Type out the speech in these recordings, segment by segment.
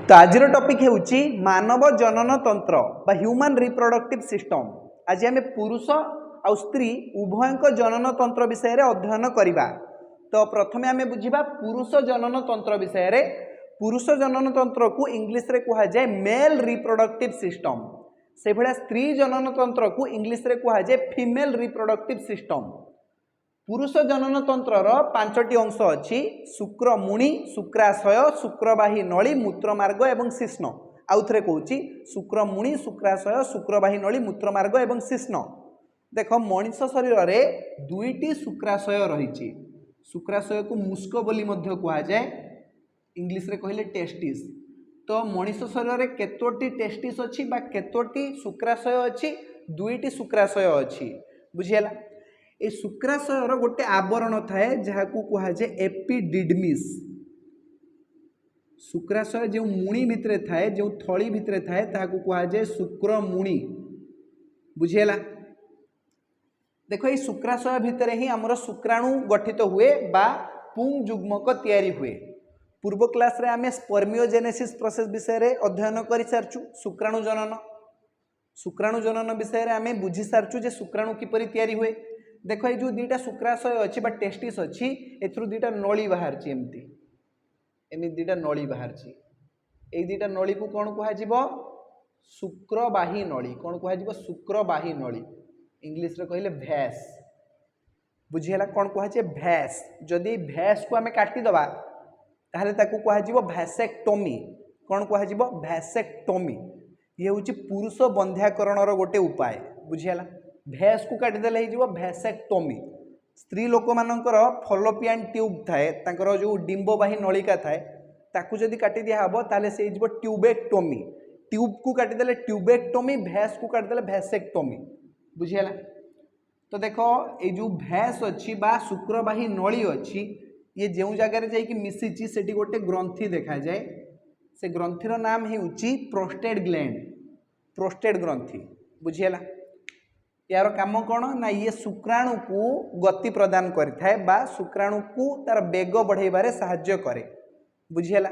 तो आज टॉपिक है मानव जनन तंत्र बा ह्यूमन रिप्रोडक्टिव सिस्टम। आज आम पुरुष आ स्त्री उभय जनन तंत्र विषय रे अध्ययन करिबा। तो प्रथमे आम बुझिबा पुरुष जनन तंत्र विषय रे। पुरुष जनन तंत्र को इंग्लिश रे कहा जाए मेल रिप्रोडक्टिव सिस्टम। से भलिया स्त्री जनन तंत्र को इंग्लिश रे कहा जाए फीमेल रिप्रोडक्टिव सिस्टम। पुरुष जनन तंत्रर पांचटी अंश अच्छी शुक्रमुणी, शुक्राशय, शुक्रवाही नली, मूत्रमार्ग एवं शिश्न। आउ थे कहूँ शुक्रमुणी, शुक्राशय, शुक्रवाही नली, मूत्रमार्ग एवं शिश्न। देख मनीष शरीर में दुईटी शुक्राशय रही। शुक्राशय को मुस्क बोली कह जाए, इंग्लिश रे कहले टेस्टिस। तो मनीष शरीर में केतोटी टेस्टिस अच्छी बा केतोटी शुक्राशय अच्छी? दुईटी शुक्राशय अच्छी। बुझीगला। ए शुक्राशयर गोटे आवरण थाए जहाँ को कह जाए एपिडिडमिस। शुक्राशय जो मुणी भितर थाए, जो थली भितर थाए ताकू कह जाए शुक्रमुणी। बुझीगला। देखो ये शुक्राशय भितर ही आमर शुक्राणु गठित हुए बा पुंग युग्मक तैयारी हुए। पूर्व क्लास रे आमे स्पर्मियोजेनेसिस प्रोसेस विषय रे अध्ययन कर सारचु। शुक्राणु जनन विषय रे आमे बुझी सारचु जे शुक्राणु किपरि तैयारी हुए। देखो ये जो दुईटा शुक्राशय अच्छी बा टेस्टिस अच्छी, एथुरु दुईटा नली बाहर एमती दुईटा नली बाहर। ये दुईटा नली को कौन कह शुक्रवाही नली। कौन कह शुक्रवाही नली, इंग्लिश रे कहले भैस। बुझीगला कौन कह भैस। जदि भैस को आम काटिदबा ताहले ताकू कह भैसेक्टोमी। कौन कह भैसेक्टोमी। ये हूँ पुरुष बंध्याकरण गोटे उपाय। बुझीगला। भैंस को काटिदेले हो भैसेक्टोमी। स्त्री लोक मानकर फलोपियान ट्यूब थाए, तांकर जो डिंबवाही नलिका थाए ताकू जदि काटी दिया हबो ताले से हो ट्यूबेक्टोमी। ट्यूब को काटिदेले ट्यूबेक्टोमी, भैंस को काटिदेले भैसेक्टोमी। बुझीगला। तो देखो ये जो भैंस अच्छी बा शुक्रवाही नली अच्छी, ये जो जगार जाइए मिसी से गोटे ग्रंथि देखा जाए। से ग्रंथीर नाम है प्रोस्टेट ग्लैंड, प्रोस्टेट ग्रंथि। बुझीगला। यार काम कौन ना ये शुक्राणु को गति प्रदान करिथाए बा शुक्राणु को तार बेग बढ़ाइबारे साहाय्य करे। बुझीगला।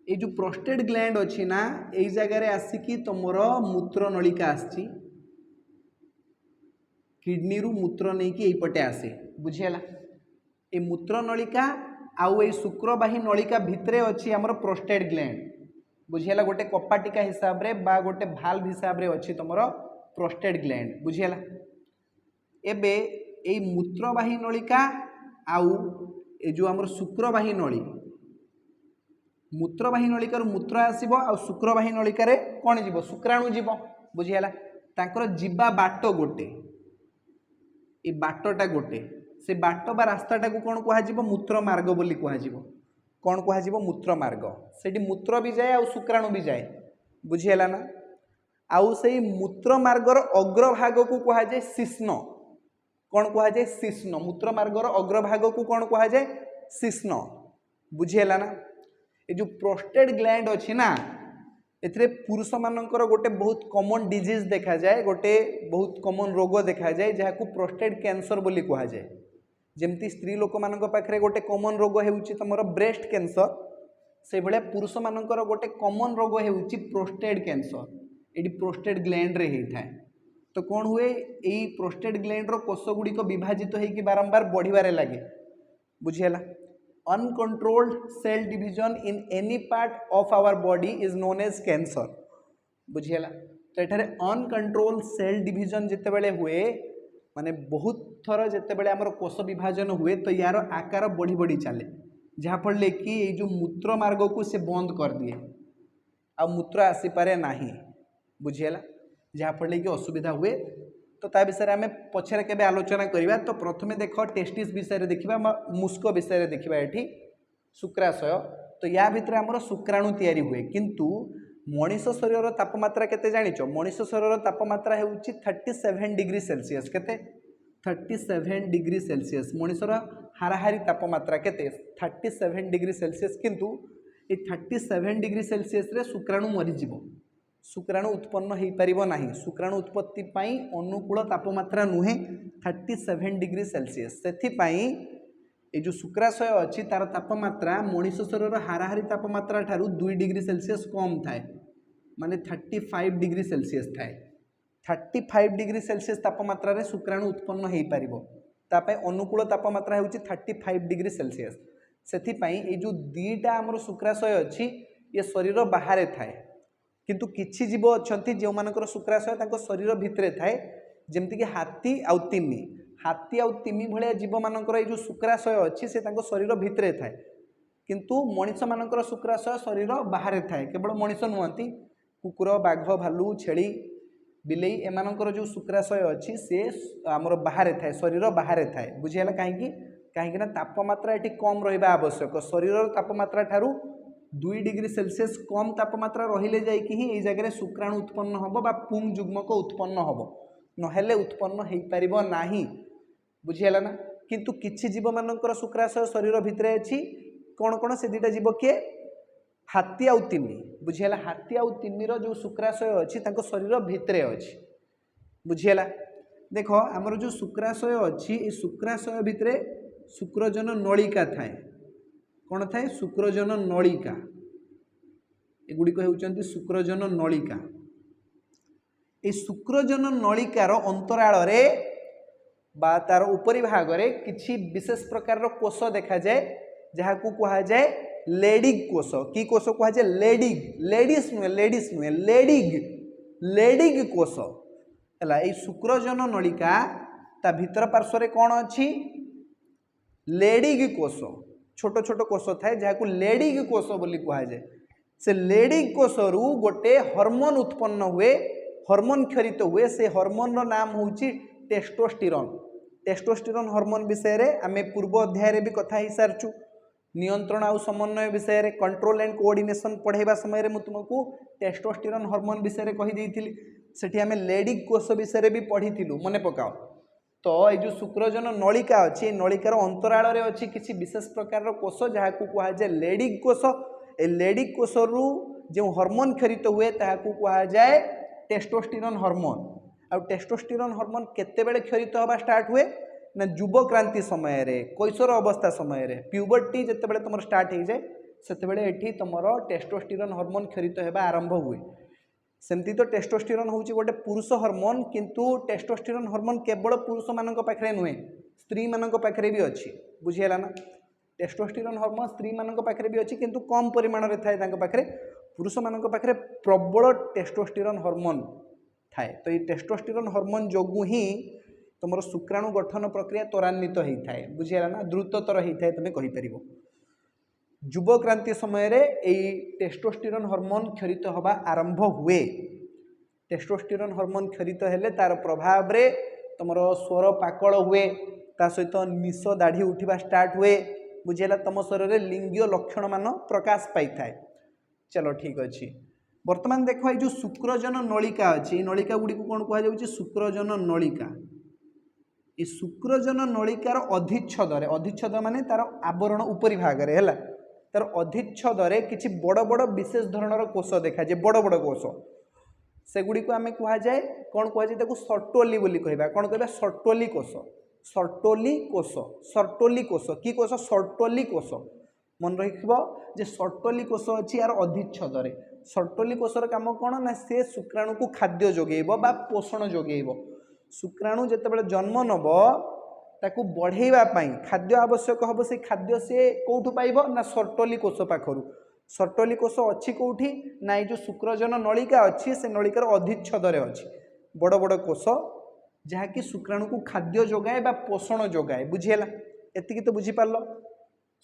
ये जो प्रोस्टेट ग्लैंड अच्छी ना यही जगार आसिकी तुमर मूत्र नलिका आसी किडनी रु मूत्र नहीं कि पटे आसे। बुझीगला। ये मूत्र नलिका आउ ये शुक्रवाही नलिका भितरे अच्छी आमर प्रोस्टेट ग्लैंड। बुझीगला। गोटे कपाटिका हिसाब रे बा गोटे भाल्व हिसाब रे अच्छी तुमर प्रोस्टेट ग्लैंड। बुझीगला। एबे ए मूत्रवाही नलिका आउ ए जो आमर शुक्रवाही नली, मूत्रवाही नलिकार मूत्र आसीबो आ शुक्रवाही नलिकार कौन जीव शुक्राणु जीव। बुझीगला। तांकर जीवा बाट गोटे, ए बाटटा गोटे, से बाट बा रास्ताटा को कौन कह मूत्र मार्ग बोली कह। कौन कह मूत्र मार्ग। सेठी मूत्र भी जाए आ शुक्राणु भी जाए। बुझीगला ना। आउ से मूत्र मार्गर अग्रभाग को कह जाए शिश्न। कौन कह जाए शिश्न। मूत्र मार्गर अग्रभाग को कौन कह जाए शिश्न। बुझीगला ना। ये जो प्रोस्टेट ग्लैंड अच्छी ना एथिरे पुरुष मानकर गोटे बहुत कॉमन डिजीज देखा जाए, गोटे बहुत कॉमन रोग देखा जाए जहाँ को प्रोस्टेट कैंसर बोली कह जाए। जमती स्त्री लोक मानक पाखरे गोटे कॉमन रोग हेउची तमरो ब्रेस्ट कैंसर, से भले पुरुष मानकर गोटे कॉमन रोग हेउची प्रोस्टेट कैंसर। ये प्रोस्टेट ग्लैंड रे ही थाए। तो कौन हुए यही प्रोस्टेट ग्लैंड रो कोष गुड़िक विभाजित होकर बारंबार बढ़िबारे लगे। बुझीगला। Uncontrolled cell division in any part of our body is known as cancer. बुझीगला। तो ये अनकंट्रोल सेल डिविजन जितेबले हुए माने बहुत थर जितेबले आमर कोष विभाजन हुए तो यार आकार बढ़ी बढ़ी चले, जहाँफल कि ये जो मूत्र मार्ग को से बंद कर दिए आ मूत्र आसीपारे नाही। बुझीगला। जहाँफल कि असुविधा हुए। तो ता विषय आम पछरे केबे आलोचना करिबा। तो प्रथमे देख टेस्टिस विषय देखा, मुस्क विषय देखा, ये शुक्राशय। तो या भितर आमर शुक्राणु तैयारी हुए। किंतु मनीष शरीर तापमात्रा केते जानिच? मनीष शरीर तापमात्रा हेउची 37 डिग्री सेल्सियस। केते? 37 डिग्री सेल्सियस। मनीषर हाराहारी तापमात्रा केते? 37 डिग्री सेल्सियस। किंतु ये 37 डिग्री सेल्सियस रे शुक्राणु मरीजिव। शुक्राणु उत्पन्न हो पारिबो नाही। शुक्राणु उत्पत्ति अनुकूल तापमात्रा नुहे 37 डिग्री सेल्सियस। से ये जो शुक्राशय अच्छी तार तापमात्रा मनीष शरीर हाराहारी तापमात्रा ठारू 2 डिग्री सेल्सियस कम थाए माने 35 डिग्री सेल्सियस थाए 35 डिग्री सेल्सियस तापमात्रा रे शुक्राणु उत्पन्न हो पार तापाई अनुकूल तापमात्रा होची 35 डिग्री सेल्सियस से जो दीटा आमर शुक्राशय अच्छी ये शरीर बाहर थाए किंतु किछि जीव अच्छी जो मानकर शुक्राशय तांको शरीर भितरे थाए जमती कि हाथी आउ तिमी भाया जीव मानकर ये जो शुक्राशय अच्छी से तांको शरीर भितरे थाए किंतु मनीष मानकर शुक्राशय शरीर बाहर थाए केवल मनीष नुहति कुकुर बाघ भालू छेली बिलेई एमानकर जो शुक्राशय अच्छी से आमर बाहर थाए शरीर बाहर थाए बुझीगला कहीं तापमात्रा ये कम रहा आवश्यक शरीर तापमात्रा ठारू 2 डिग्री सेल्सियस कम तापमात्रा रहिले जाइकी ही जगह शुक्राणु उत्पन्न हम बा पुंग जुग्मक उत्पन्न हम नहेले उत्पन्न हो पार नाही बुझीगला ना किंतु किछि जीव मानकर शुक्राशय शरीर भितर अच्छी कौन कौन से दुटा जीव किए हाथी आउ तिमी बुझीगला हाथी आउ तिमीर जो शुक्राशय अच्छी तांको शरीर भितर अच्छी बुझीगला देख आमर जो शुक्राशय अच्छी ये शुक्राशय भितर शुक्रजन नलिका थाए कौन थाए शुक्रजन नलिका एगुड़िक होउचंती शुक्रजन नलिका ये शुक्रजन नलिकार अंतराल रे बा तार उपरी भाग रे किछि विशेष प्रकार कोष देखा जाए जहाँ को कहा जाए लेडिग कोष की कोष कहा जाए लेडीज नुहे लेडिग कोष है ये शुक्रजन नलिका ता भीतर पार्श्व कौन अच्छी लेडिग कोष छोट छोट कोष थाए जहाँ को लेडिग कोष बोली कहा जाए से लेडिग कोष रु गोटे हार्मोन उत्पन्न हुए हार्मोन क्षरित हुए से हार्मोन रो नाम होची टेस्टोस्टेरोन हार्मोन विषय रे आमे पूर्व अध्याय रे भी कथा ही सारचु नियंत्रण आउ समन्वय विषय रे कंट्रोल एंड कोऑर्डिनेशन पढ़ाइबा समय रे मु तुमको टेस्टोस्टेरोन हार्मोन विषय रे कहि देइथिली सेठी आमे लेडिग कोष विषय रे भी पढ़ीथिलु मने पकाओ तो ये जो शुक्रजन नलिका अच्छी नलिकार अंतराल रे अच्छी किसी विशेष प्रकार कोष जहाँ को कहा जाए लेडिग कोष ए लेडिग कोष रु जो हार्मोन क्षरित हुए ताकू कहा जाए टेस्टोस्टेरोन हार्मोन आ टेस्टोस्टेरोन हार्मोन केतेबेले क्षरित होगा स्टार्ट हुए ना युवक्रांति समय रे कैशोर अवस्था समय रे प्यूबर्टी जेतेबेले तुम स्टार्ट हो जाए सेतेबेले एठी तुमर टेस्टोस्टेरोन हार्मोन क्षरित होगा आरंभ हुए सेमती तो टेस्टोस्टेरोन होची गोटे पुरुष हार्मोन किंतु टेस्टोस्टेरोन हार्मोन केवल पुरुष मानक पाखरे नुहे स्त्री मानक पाखरे भी अच्छी बुझीगला ना टेस्टोस्टेरोन हार्मोन स्त्री मानक पाखरे भी अच्छी किंतु कम परिमाण रे थाए तांको पाखरे पुरुष मानक पाखरे प्रबल टेस्टोस्टेरोन हार्मोन थाए तो ये टेस्टोस्टेरोन हार्मोन जोगु ही तुम शुक्राणु गठन प्रक्रिया त्वरान्वित होता है बुझीगला ना द्रुततर होता है तुम्हें कहीपर युवक्रांति समय रे यही टेस्टोस्टेरोन हार्मोन क्षरित होगा आरंभ हुए टेस्टोस्टेरोन हार्मोन क्षरित हेले तार प्रभाव रे तुम स्वर पाकल हुए ता सहित निश दाढ़ी उठा स्टार्ट हुए बुझेगा तुम शरीर में लिंगीय लक्षण मान प्रकाश पाई थाए चलो ठीक अच्छे वर्तमान देख ये जो शुक्रजन नलिका अच्छी नलिका गुड़ी को कौन कहुच्छे शुक्रजन नलिका ये शुक्रजन नलिकार अधिच्छद माने तार आवरण उपरी भाग रे है तार अधिच्छदे किसी बड़ बड़ विशेष धरणर कोष देखा जाए बड़ बड़ कोष सेगुड़ी को आम कह जाए कौन कह जाए सर्टोली बोली कहबा कौन कहबा सर्टोली कोष सर्टोली कोष कि कोष सर्टोली कोष मन रखिब जे सर्टोली कोष अच्छी यार अधिच्छदे सर्टोली कोषर काम कौन ना से शुक्राणु को खाद्य जोगेब बा पोषण जोगेब शुक्राणु जितेबाला जन्म नब ताकू बढ़ेवा खाद्य आवश्यक हम से खाद्य से कौटू पाइब ना सर्टोली कोष पाखर सर्टोली कोष अच्छी कौटी ना ये जो शुक्रजन नलिका अच्छी से नलिकार अधिच्छदे अच्छी बड़ बड़ कोष जहाँकि शुक्राणु को खाद्य जोगाए बा पोषण जोगाए बुझीगला एतिकी तो बुझीपार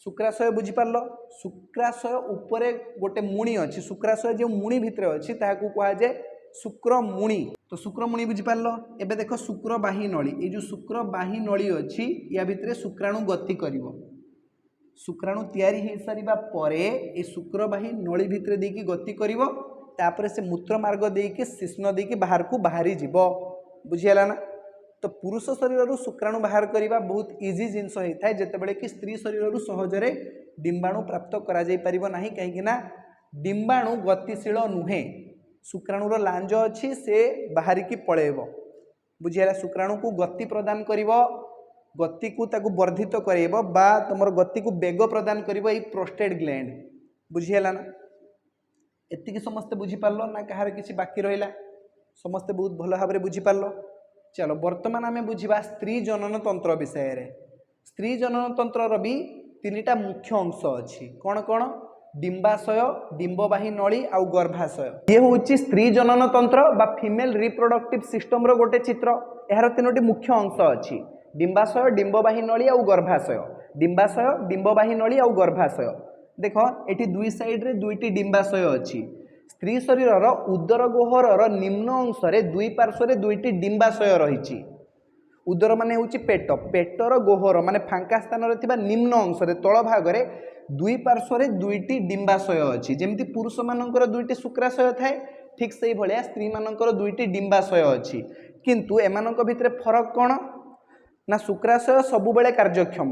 शुक्राशय बुझीपार शुक्राशय उपरे गोटे मुणी अच्छी शुक्राशय जो मुणी भितर अच्छी ताकू कह जाए शुक्रमुणी तो शुक्रमुणी बुझीपार एबे देख शुक्रबाही नली ये जो शुक्रबाही नली अच्छी या भितर शुक्राणु गति करिवो शुक्राणु तैयारी हो सारिबा परे ये शुक्रबाही नली भितर देकी गति करिवो तापर से मूत्र मार्ग देकी शिश्न देकी बाहर को बाहरी जीव बुझीगला ना तो पुरुष शरीर शुक्राणु बाहर करने बहुत इजी जिनस होता है जितेबाला कि स्त्री शरीर सहजरे डिंबाणु प्राप्त करा जाई परिबो नाही कहीं डिंबाणु गतिशील नुहे शुक्राणुर लांज अच्छी से बाहर की पलैब बुझीगला शुक्राणु को गति प्रदान करिवो गति को ताकू वर्धित करेबो बा तुमर गति को बेग प्रदान करिवो एई प्रोस्टेट ग्लैंड बुझिहेला ना एतिकी समस्त बुझी पारलो ना कहार किसी बाकी रहिला समस्त बहुत भल भाव में बुझी पारलो चलो वर्तमान आम बुझा स्त्री जनन तंत्र विषय रे स्त्री जनन तंत्र भी तीनटा मुख्य अंश अच्छी कौन कौन डिंबाशय डिंबवाही नली आउ गर्भाशय ये हूँ स्त्री जनन तंत्र बा फीमेल रिप्रोडक्टिव सिस्टम रो गोटे चित्र यार तीनोटी मुख्य अंश अच्छी डिंबाशय डिंबवाही नली आउ गर्भाशय डिंबाशय डिंबवाही नली आउ गर्भाशय देख ये दुई साइड रे दुईटी डिंबाशय अच्छी स्त्री शरीर उदर गहर निम्न अंश दुई पार्श्व दुईटी डिंबाशय रही उदर माने होची पेट पेटर गहर माने फांका स्थान निम्न अंश तल भाग दुई पार्श्व दुईटी डिंबाशय अच्छी जमती पुरुष मानकर दुईटी शुक्राशय थाए ठीक से भाया स्त्री मानकर दुईटी डिंबाशय अच्छी किंतु एमानक भितर फरक कौन ना शुक्राशय सबुबले कार्यक्षम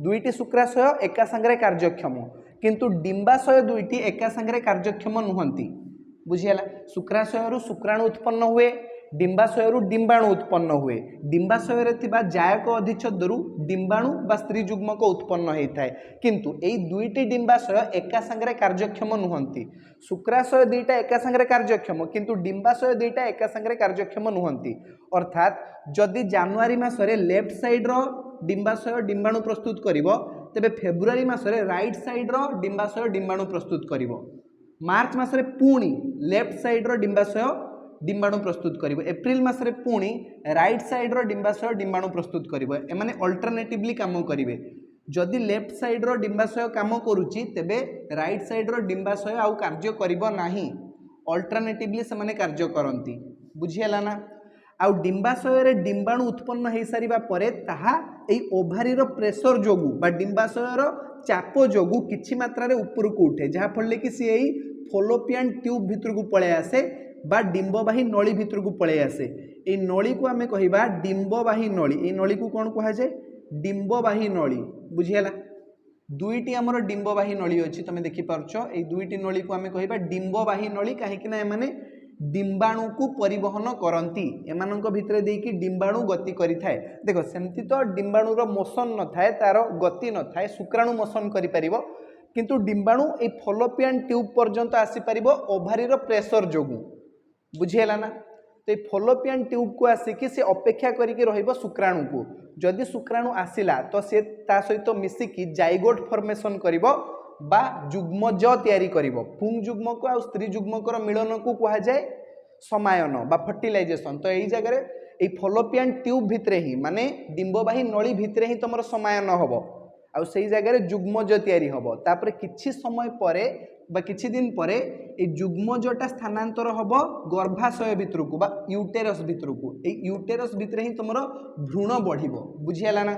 दुईटी शुक्राशय एका संगे कार्यक्षम किंतु डिंबाशय दुईटी एका संगे कार्यक्षम नुहंती बुझीगला शुक्राशय शुक्राणु उत्पन्न हुए डिंबाशय डिंबाणु उत्पन्न हुए डिंबाशय जायक अधिच्छेदरु डिंबाणु बा स्त्री जुग्मक उत्पन्न होता है किंतु यही दुईटी डिंबाशय एका संगे कार्यक्षम नुहंती शुक्राशय दुईटा एका संगे कार्यक्षम किंतु डिंबाशय दुईटा एका संगे कार्यक्षम नुहंती अर्थात जदि जानुआरी मासरे लेफ्ट साइड रो डिंबाशय डिंबाणु प्रस्तुत करिवो तेबे फेब्रुआरी मासरे राइट साइड रो डिंबाशय डिंबाणु प्रस्तुत करिवो मार्च मासरे पुणी लेफ्ट साइड रो डिंबाशय डिंबाणु प्रस्तुत करिवो एप्रिल मासरे पुणी राइट साइड रो डिंबाशय डिंबाणु प्रस्तुत करिवो एमाने अल्टरनेटिवली काम करिवे जदि लेफ्ट साइड रो डिंबाशय काम करूची तेबे राइट साइड रो डिंबाशय आउ कार्य करिवो नाही अल्टरनेटिवली से माने कार्य करंती बुझियला ना आउ डिंबाशय रे डिंबाणु उत्पन्न हो सारिबा परे ताहा एई ओभारी रो प्रेशर जोगु बा डिंबाशय रो चाप जोगु किछि मात्रा रे ऊपर को उठे जहा फले कि सी एई फोलोपियन ट्यूब भितर को पळे आसे बा डिंबवाही नली भितर को पळे आसे ए नली को आमे कहिबा डिंबवाही नली ए नली को कोन कहा जाय डिंबवाही नली बुझियला दुईटी हमर डिंबवाही नली अछि तमे देखि पारछो ए दुईटी नली को आमे कहिबा डिंबवाही नली काहे कि ना एमाने डिंबाणु को परिवहन करती एमानक भितर देकी डिंबाणु गति करि थाए देखो सेमती तो डिंबाणु रो मोशन न थाए तार गति न थाए शुक्राणु मोशन करि परिबो किंतु डिंबाणु ए फोलोपियन ट्यूब पर्यंत आसी परिबो ओभारी रो प्रेशर जोगु बुझिहेला ना तो ये फोलोपियन ट्यूब को आसिकी से अपेक्षा करिके रहिबो शुक्राणु को जदि शुक्राणु आसिला तो से ता सहित मिसिकी जाइगोट फॉर्मेशन करिबो बा जुग्मज तैयारी करिबो पुंग जुग्मक आ स्त्री जुग्मकर मिलन को कहा जाए समायन बा फर्टिलाइजेशन तो यही जगह ए फोलोपियन ट्यूब भितरे ही माने डिंबवाही नली भितरे ही तुमर समायन हबो आ सेही जगह जुग्मज तैयारी हबो तापर किछि समय परे बा किछि दिन परे ए जुग्मजटा स्थानांतर हबो गर्भाशय भितर को बा यूटेरस भितर को ए यूटेरस भितर ही तुमर भ्रूण बढ़िबो बुझियाला ना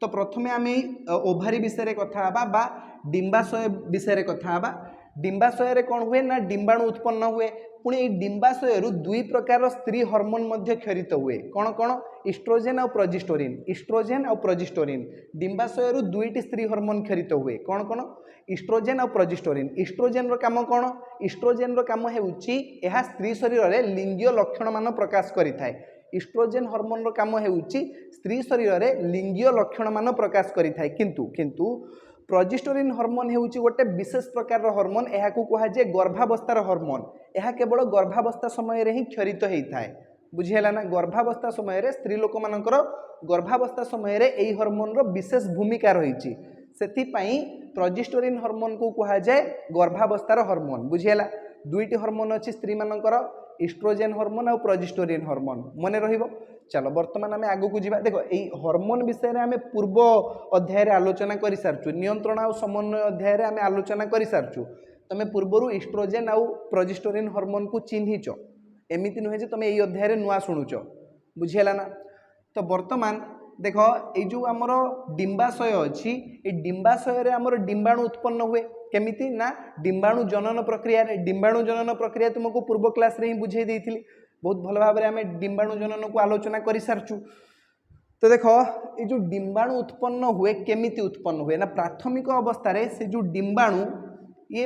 तो प्रथमे आमे ओभारी विषय कथा हबा बा डिंबाशय विषय कथा हबा डिंबाशय कौन हुए ना डिंबाणु उत्पन्न हुए पुणी डिंबाशय दुई प्रकार स्त्री हार्मोन मध्य क्षरित हुए कौन कौन इस्ट्रोजेन और प्रोजेस्टेरोन डिंबाशय दुईटी स्त्री हार्मोन क्षरित हुए कौन कौन इस्ट्रोजेन और प्रोजेस्टेरोन इस्ट्रोजेन रो काम कौन इस्ट्रोजेन रो काम हेउची एहा स्त्री शरीर रे लिंगीय लक्षण मान प्रकाश करिथाए इस्ट्रोजेन हार्मोन रो काम हेउची स्त्री शरीर रे लिंगीय लक्षण मान प्रकाश करिथाए किंतु प्रोजेस्टेरोन हार्मोन हेउची गोटे विशेष प्रकार हार्मोन एहा को कहा जाय गर्भावस्थार हार्मोन एहा केवल गर्भावस्था समय रे ही क्षरित होइथाए बुझिहेला ना गर्भावस्था समय रे स्त्री लोक मानकर गर्भावस्था समय रे एही हार्मोन रो विशेष भूमिका रहिछि सेति पई प्रोजेस्टेरोन हार्मोन को कहा जाय गर्भावस्थार हार्मोन बुझिहेला दुईटी हार्मोन अछि स्त्री मानकर इस्ट्रोजेन हार्मोन और प्रोजेस्टेरोन हार्मोन मने रहिबो चलो वर्तमान आम आगु को जीवा देखो यही हार्मोन विषय में आम पूर्व अध्याय आलोचना कर सारचु नियंत्रण और समन्वय अध्याय आम आलोचना कर सारचु तुम पूर्वर इस्ट्रोजेन आउ प्रोजेस्टेरोन हार्मोन को चिन्हिच एमती नुहे तुम यही अध्याय नुआ शुणुच बुझीगला ना तो वर्तमान देख ये जो आमर डिंबाशय अच्छी ये डिंबाशय आमर डिंबाणु उत्पन्न हुए केमिति ना डिंबाणु जनन प्रक्रिया तुमको पूर्व क्लास रे ही बुझे देइथिली बहुत भल भाव में आम डिंबाणु जनन को आलोचना कर सारचु तो देख ये जो डिंबाणु उत्पन्न हुए केमिति उत्पन्न हुए ना प्राथमिक अवस्था से जो डिंबाणु ये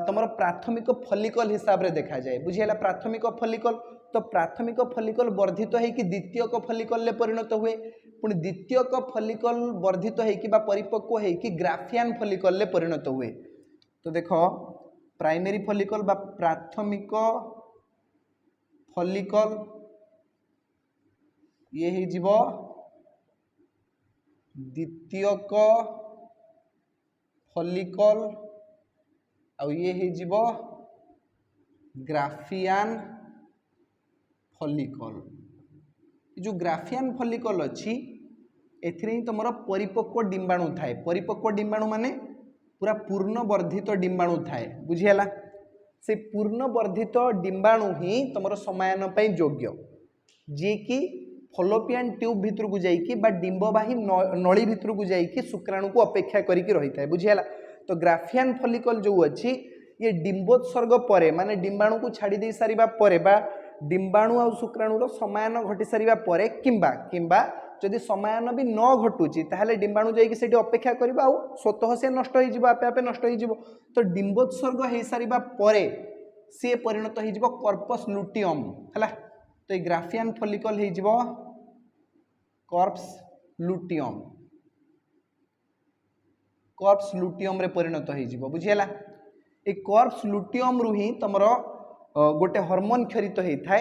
तुम प्राथमिक फलिकल हिसाब से देखा जाए बुझीगला प्राथमिक फलिकल तो प्राथमिक फलिकल वर्धित होकर द्वितीयक फलिकल परिणत हुए पुणी द्वितीयक फलिकल वर्धित होइकि बा परिपक्व होइकि ग्राफियान फलिकल ले परिणत हुए। तो देख प्राइमरी फलिकल बा प्राथमिक फलिकल ये ही जीव द्वितीयक फलिकल आ ये ही जीव ग्राफियान फलिकल। जो ग्राफियान फलिकल अच्छी एथिरे ही तुम परिपक्व डिंबाणु थाए। परिपक्व डिंबाणु माने पूरा पूर्ण वर्धित डिंबाणु थाए बुझीगला। से पूर्ण वर्धित डिंबाणु ही तुम समायन पे योग्य जी कि फलोपियन ट्यूब भितर को जाइकी बा डिंबवाही नली भितर को जाइकी शुक्राणु को अपेक्षा करिकी रही थाए बुझीगला। तो ग्राफियान फलिकल जो अच्छी ये डिंबोत्सर्ग परे माने डिंबाणु को छाड़ी दे सारिबा परे बा डिंबाणु आ शुक्राणुर समायन घटी सारिबा परे किंबा किंबा जदि समायन भी न घटुची ताहले डिंबाणु जाइकी सेठी अपेक्षा करिबा आ स्वतः से नष्ट होई जिवो आपे आपे नष्ट होई जिवो। तो डिंबोत्सर्ग होई सारिबा परे से परिणत होई जिवो कॉर्पस लुटियम हला। तो ये ग्राफियान फलिकल होई जिवो कॉर्पस लुटियम। कॉर्पस लुटियम रे परिणत होई जिवो बुझियला। ए कॉर्पस लुटियम रु ही तमरो गोटे हार्मोन क्षरित होता है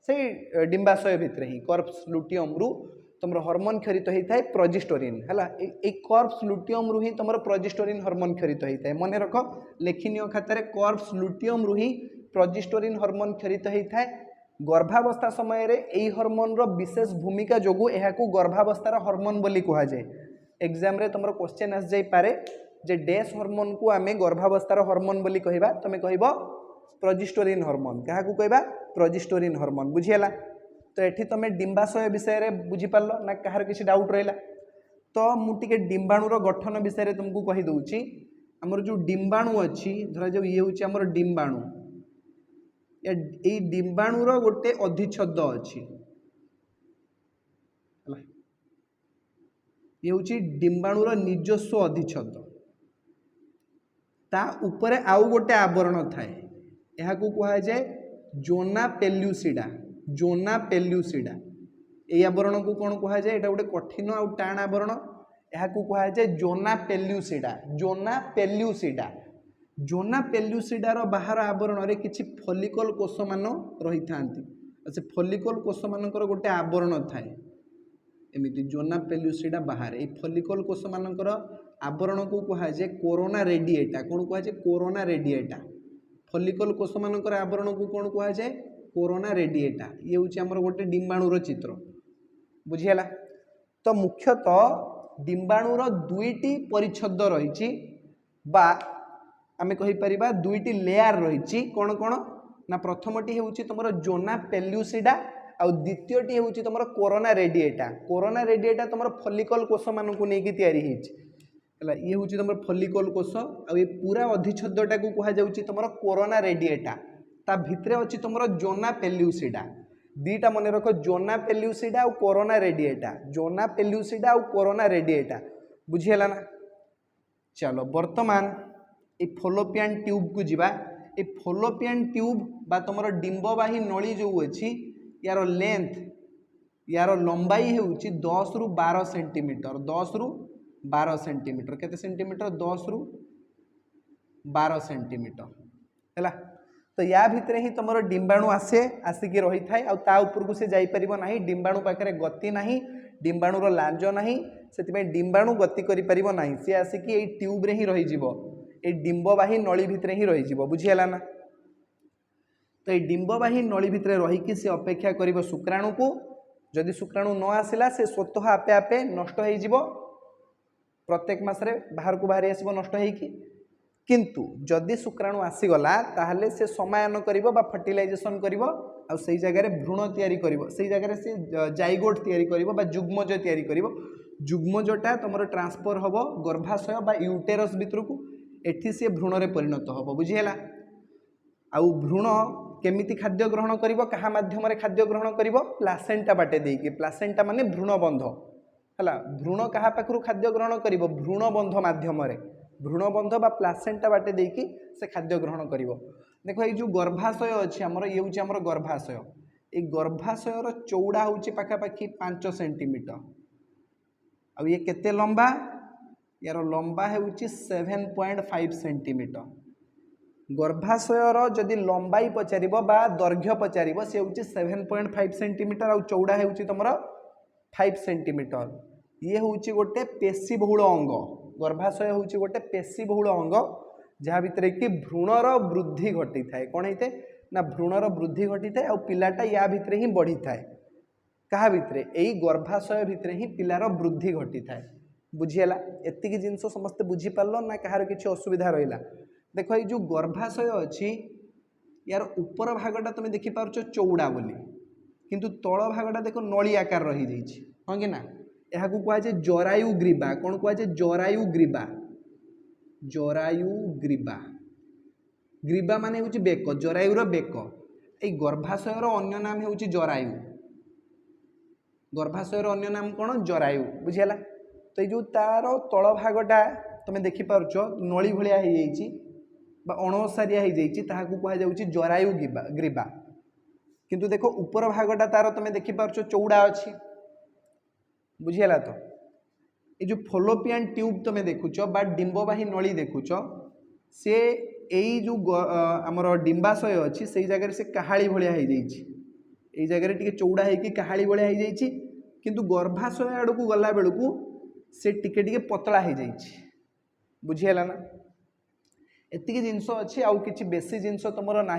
से डिंबाशय भितर ही कॉर्पस लुटियम रु तुम हार्मोन क्षरित होता है प्रोजेस्टेरोन है। एक कॉर्पस लुटियम रु ही तुम प्रोजेस्टेरोन हार्मोन क्षरित होता है। मन रख लेखनीय खातार कॉर्पस लुटियम रु ही प्रोजेस्टेरोन हार्मोन क्षरित होता है। गर्भावस्था समय रे एई हार्मोन रो विशेष भूमिका जोगु एहाकू गर्भावस्थार हार्मोन बोली कहा जाए। एग्जाम रे तुम क्वेश्चन आस जाई पारे जे डैश हार्मोन को आमे गर्भावस्थार हार्मोन बोली कहबा तुम कहबो प्रोजेस्टेरोन हार्मोन। क्या कहबा प्रोजेस्टेरोन हार्मोन बुझीगला। तो एठी तुम डिंबाशय विषय रे बुझी पारलो ना कहार किसी डाउट रहिला। तो मु टिके डिंबाणुर गठन विषय रे तुमको कहि दउची। हमर जो डिंबाणु अछि धरा जो ये होची हमर डिंबाणु ए डिंबाणुर गोटे अधिच्छद अछि हला। ये होची डिंबाणुर निजस्व अधिच्छद ता ऊपर आउ गोटे आवरण थाए यहाँ को कहा जाए जोना पेल्यूसिडा। जोना पेल्यूसिडा ये आवरण को कौन कहा जाए एटा गोटे कठिन आ टाण आवरण यहाँ को कहा जाए जोना पेल्यूसिडा। जोना पेल्यूसिडा जोना पेल्यूसिडार बाहर आवरण रे किछि फॉलिकल कोष मान रही थांती। से फॉलिकल कोष मानकर गोटे आवरण थाए एमिति जोना पेल्यूसिडा बाहर ए फॉलिकल कोष मानकर आवरण को कहा जाए कोरोना रेडिएटा। कौन कहा जाए कोरोना रेडिएटा। फॉलिकल कोष मानकर आवरण को कौन कहा जाए कोरोना रेडिएटा। ये हूँ आमर गोटे डिंबाणुर चित्र बुझीगला। तो मुख्यतः डिंबाणुर दुईटी परिच्छद रही बा आमे कहि परिबा दुईटी लेयर रही। कौन कौन ना प्रथमटी हूँ तुम जोना पेल्यूसिडा आ द्वितीयटी हूँ तुम कोरोना रेडिएटा। कोरोना रेडिएटा तुम फॉलिकल कोष मान को लेकिन तैयारी है। ये हूँ तुम फॉलिकल कोष आ ये पूरा अधिच्छदटा को कहा जाउची तुम कोरोना रेडिएटा। ता भितरे अच्छी तुम जोना पेल्यूसिडा। दीटा मन रख जोना पेल्यूसिडा और कोरोना रेडिएटा। जोना पेल्यूसिडा और कोरोना रेडिएटा बुझीगला ना। चलो वर्तमान ये फॉलोपियन ट्यूब को जीवा। ये फॉलोपियन ट्यूब बा तुम डिंबवाही नली जो अच्छी यार लेंथ यार लंबाई हूँ 10 रु 12 सेंटीमीटर। 10 रु 12 सेंटीमीटर केते सेंटीमीटर 10 रु 12 सेंटीमीटर है। तो या भितर ही तुम डिंबाणु आसे आसिक रही थाए आ ता ऊपर को से जाई परिबो नाही। डिंबाणु पाखरे गति नाही डिंबाणुर लांज नाही से डिंबाणु गति करि परिबो नाही। से आसिक ए ट्यूब रे ही रही जिवो ए डिंबवाही नली भितर ही रही जिवो बुझीगला ना। तो ये डिंबवाही नली भितर रहीकि से अपेक्षा करिबो शुक्राणु को। जदि शुक्राणु न आसिला से स्वतः आपे आपे नष्ट हो जिवो। प्रत्येक मासरे बाहर को बाहरी आसिबो नष्ट होइकि। किंतु जदि शुक्राणु आसीगला ताहले से समायन करिबो बा फर्टिलाइजेशन करिबो आ सेई जगह रे भ्रूण तयारी करिबो। सेई जगह रे से जाइगोट तयारी करिबो बा जुग्मज तयारी करिबो। जुग्मजटा तुमर ट्रांसफर हबो गर्भाशय बा यूटेरस भितर को। एठी से भ्रूण रे परिणत हबो बुझीगला। आउ भ्रूण केमिति खाद्य ग्रहण करिबो कहा माध्यम रे खाद्य ग्रहण करिबो प्लासेंटा बाटे देइके। प्लासेंटा माने भ्रूणबंध हला। भ्रूण कहा पाखरु खाद्य ग्रहण करिबो भ्रूणबंध माध्यम रे। भ्रूणबंध बा प्लासेंटा बाटे देइकी से खाद्य ग्रहण करिबो। देखो ये जो गर्भाशय अच्छी आमर ये हूँ आमर गर्भाशय। ये गर्भाशयर चौड़ा हूँ पाखापाखि 5 सेंटीमीटर आ ये केते लंबा यार लंबा होउची 7.5 सेंटीमीटर गर्भाशयर जदि लंबाई पचारिबो बा दैर्घ्य पचारिबो से होउची 7.5 सेंटीमीटर आ चौड़ा होउची तमर 5 सेंटीमीटर ये होउची गोटे पेशी बहुल अंग गर्भाशय होउची गोटे पेशी बहुल अंग जहाँ भितर कि भ्रूणर वृद्धि घटी थाए कौन होते ना भ्रूणर वृद्धि घटी थाए आ पिलाटा या भितर ही बढ़ी थाए कहा भितर यही गर्भाशय भितर ही पिलार वृद्धि घटी थाए बुझीगला एतिक जिनस समस्ते बुझीपार ना कहार किसी असुविधा रहा देख ये जो गर्भाशय अच्छी यार ऊपर भागटा तुम देखिपार चौड़ा बोली किंतु तल भागटा देख नली आकार रही जाइए हाँ कि ना यह कहुए जरायु ग्रीवा कौन कहुए जरायु ग्रीवा जरायु ग्रीवा ग्रीवा मान हूँ बेक जरायुर बेक ये गर्भाशयर अन्य नाम हूँ जरायु गर्भाशयर अन्य नाम कौन जरायु बुझीगला तो ये तार तल भागटा तुम देखिपार नली भाया हो अणसारिया हो कहुच्छे जरायु ग्रीवा किंतु देखो ऊपर भागटा तार तुम देखिपार चौड़ा अच्छी बुझीगला तो ये जो फलोपियन ट्यूब तुम देखुच बा डिंबवाही नली देखुच से यही जो आमर डिंबाशय अच्छी से जगह से काहाली भाया हो जगह टी चौड़ा हो काहाली भाया हो किंतु गर्भाशय आड़ को गला बेलू से टिके पतला हो बुझीगला ना एतिक जिनस अच्छी आउ कि बेसी जिनस तुम ना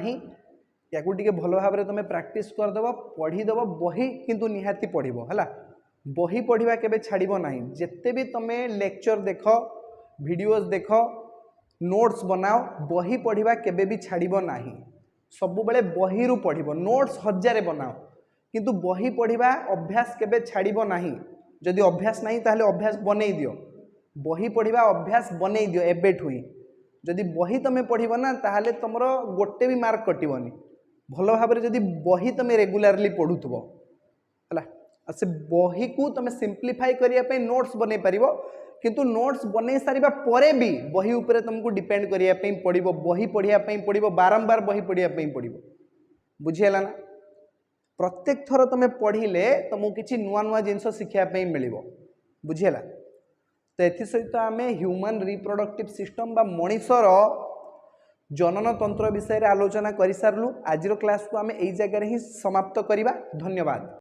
या भल भाव में तुम प्रैक्टिस करदेव पढ़ीदेव बही किंतु निहाती पढ़ो है बही पढ़ा के छाड़ब ना जिते भी तुम लेक्चर देख वीडियोस देख नोट्स बनाओ बही पढ़ा के भी छाड़ब ना सबु बेले बही रु पढ़ नोट्स हजारे बनाओ किंतु बही पढ़ा अभ्यास के छाड़ब ना जदि अभ्यास नहीं ताहले अभ्यास बनई दियो बही पढ़ा अभ्यास बनई दियो एबेठु ही जदि बही तुम पढ़ब ना ताहले तुमर गोटे भी मार्क कटबनी भल भाव जदि बही तुम रेगुलारली पढ़ुथबो है से बही को तुम सिंप्लीफाई करने नोट्स बन पार किंतु नोट्स बन सारा पर भी बही उपरे तुमको डिपेंड करने पड़ो बही पढ़ाई पड़ो बारंबार बही पढ़ाई पड़ो बुझीगला ना प्रत्येक थर तुम पढ़ले तुमको किसी नुआ नुआ जिनस शिखापी मिल बुझीगला तो एथि सहित आम ह्यूमन रिप्रोडक्टिव सिस्टम बा मनीषर जनन तंत्र विषय आलोचना कर सारू आज क्लास को आम यही जगह ही समाप्त करवा धन्यवाद।